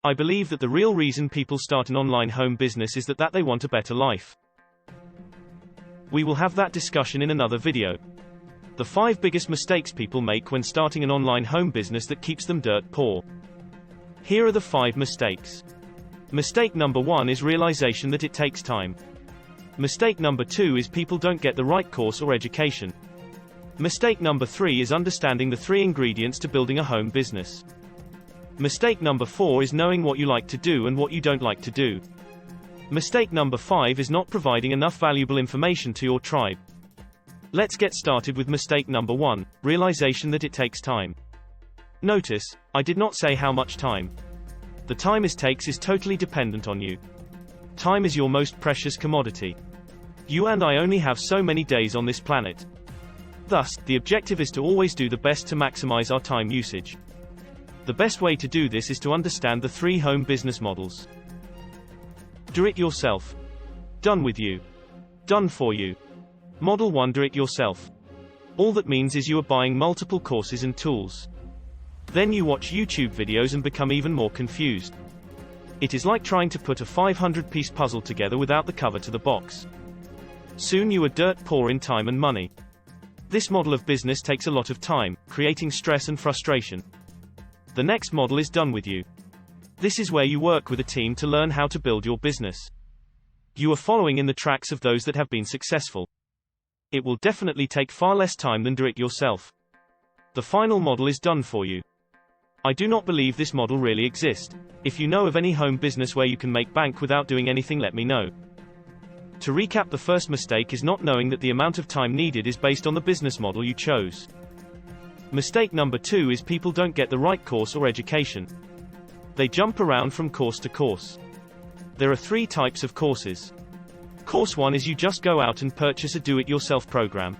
I believe that the real reason people start an online home business is that they want a better life. We will have that discussion in another video. The 5 biggest mistakes people make when starting an online home business that keeps them dirt poor. Here are the 5 mistakes. Mistake number 1 is realization that it takes time. Mistake number 2 is people don't get the right course or education. Mistake number 3 is understanding the 3 ingredients to building a home business. Mistake number 4 is knowing what you like to do and what you don't like to do. Mistake number 5 is not providing enough valuable information to your tribe. Let's get started with mistake number 1, realization that it takes time. Notice, I did not say how much time. The time it takes is totally dependent on you. Time is your most precious commodity. You and I only have so many days on this planet. Thus, the objective is to always do the best to maximize our time usage. The best way to do this is to understand the 3 home business models. Do it yourself. Done with you. Done for you. Model 1, do it yourself. All that means is you are buying multiple courses and tools. Then you watch YouTube videos and become even more confused. It is like trying to put a 500-piece puzzle together without the cover to the box. Soon you are dirt poor in time and money. This model of business takes a lot of time, creating stress and frustration. The next model is done with you. This is where you work with a team to learn how to build your business. You are following in the tracks of those that have been successful. It will definitely take far less time than do it yourself. The final model is done for you. I do not believe this model really exists. If you know of any home business where you can make bank without doing anything, let me know. To recap, the first mistake is not knowing that the amount of time needed is based on the business model you chose. Mistake number 2 is people don't get the right course or education. They jump around from course to course. There are 3 types of courses. Course 1 is you just go out and purchase a do-it-yourself program.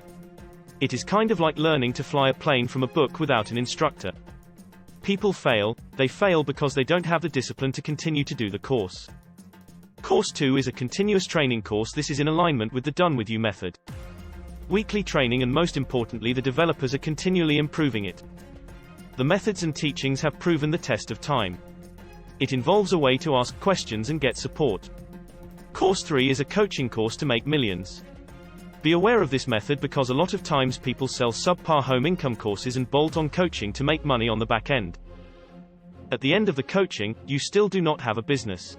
It is kind of like learning to fly a plane from a book without an instructor. People fail. They fail because they don't have the discipline to continue to do the course. Course 2 is a continuous training course. This is in alignment with the done with you method. Weekly training, and most importantly, the developers are continually improving it. The methods and teachings have proven the test of time. It involves a way to ask questions and get support. Course 3 is a coaching course to make millions. Be aware of this method because a lot of times people sell subpar home income courses and bolt on coaching to make money on the back end. At the end of the coaching, you still do not have a business.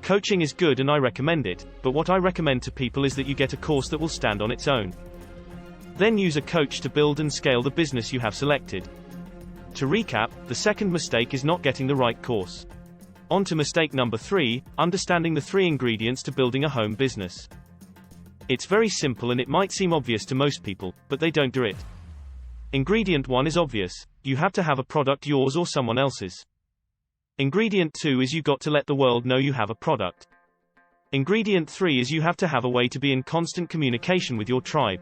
Coaching is good and I recommend it, but what I recommend to people is that you get a course that will stand on its own. Then use a coach to build and scale the business you have selected. To recap, the second mistake is not getting the right course. On to mistake number 3, understanding the 3 ingredients to building a home business. It's very simple and it might seem obvious to most people, but they don't do it. Ingredient 1 is obvious. You have to have a product, yours or someone else's. Ingredient 2 is you got to let the world know you have a product. Ingredient 3 is you have to have a way to be in constant communication with your tribe.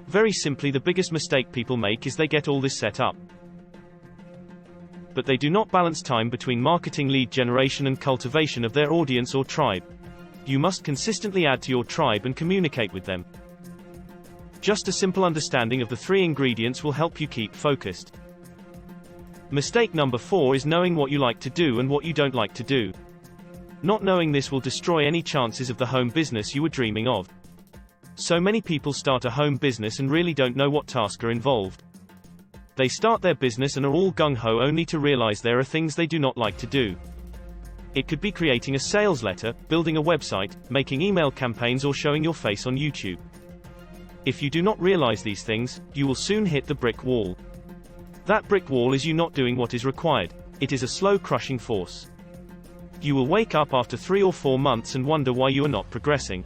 Very simply, the biggest mistake people make is they get all this set up, but they do not balance time between marketing, lead generation and cultivation of their audience or tribe. You must consistently add to your tribe and communicate with them. Just a simple understanding of the 3 ingredients will help you keep focused. Mistake number 4 is knowing what you like to do and what you don't like to do. Not knowing this will destroy any chances of the home business you were dreaming of. So many people start a home business and really don't know what tasks are involved. They start their business and are all gung-ho only to realize there are things they do not like to do. It could be creating a sales letter, building a website, making email campaigns or showing your face on YouTube. If you do not realize these things, you will soon hit the brick wall. That brick wall is you not doing what is required. It is a slow crushing force. You will wake up after 3 or 4 months and wonder why you are not progressing.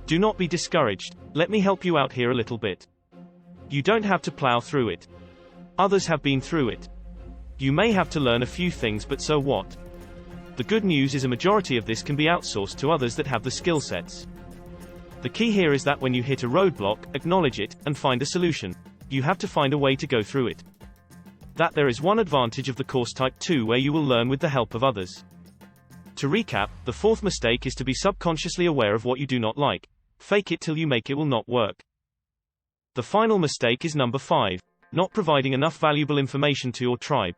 Do not be discouraged. Let me help you out here a little bit. You don't have to plow through it. Others have been through it. You may have to learn a few things, but so what? The good news is a majority of this can be outsourced to others that have the skill sets. The key here is that when you hit a roadblock, acknowledge it, and find a solution. You have to find a way to go through it. That there is one advantage of the course type 2 where you will learn with the help of others. To recap, the 4th mistake is to be subconsciously aware of what you do not like. Fake it till you make it will not work. The final mistake is number 5. Not providing enough valuable information to your tribe.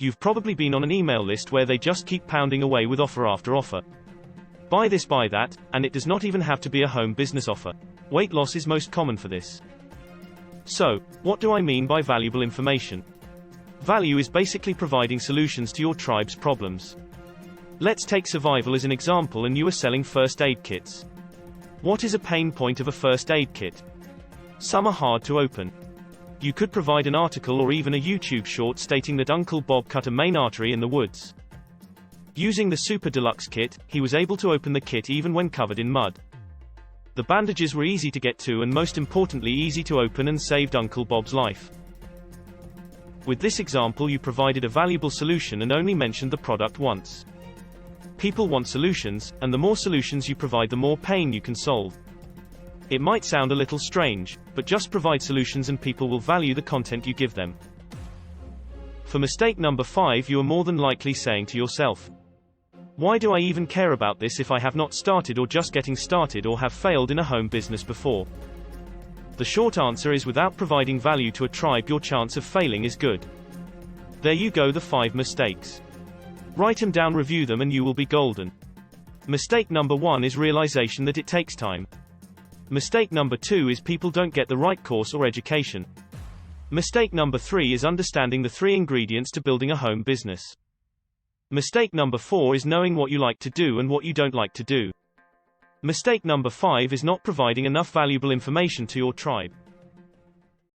You've probably been on an email list where they just keep pounding away with offer after offer. Buy this, buy that, and it does not even have to be a home business offer. Weight loss is most common for this. So, what do I mean by valuable information? Value is basically providing solutions to your tribe's problems. Let's take survival as an example, and you are selling first aid kits. What is a pain point of a first aid kit? Some are hard to open. You could provide an article or even a YouTube short stating that Uncle Bob cut a main artery in the woods. Using the Super Deluxe kit, he was able to open the kit even when covered in mud. The bandages were easy to get to and most importantly easy to open, and saved Uncle Bob's life. With this example, you provided a valuable solution and only mentioned the product once. People want solutions, and the more solutions you provide, the more pain you can solve. It might sound a little strange, but just provide solutions and people will value the content you give them. For mistake number 5, you are more than likely saying to yourself, why do I even care about this if I have not started or just getting started or have failed in a home business before? The short answer is, without providing value to a tribe, your chance of failing is good. There you go, the 5 mistakes. Write them down, review them, and you will be golden. Mistake number 1 is realization that it takes time. Mistake number 2 is people don't get the right course or education. Mistake number 3 is understanding the 3 ingredients to building a home business. Mistake number 4 is knowing what you like to do and what you don't like to do. Mistake number 5 is not providing enough valuable information to your tribe.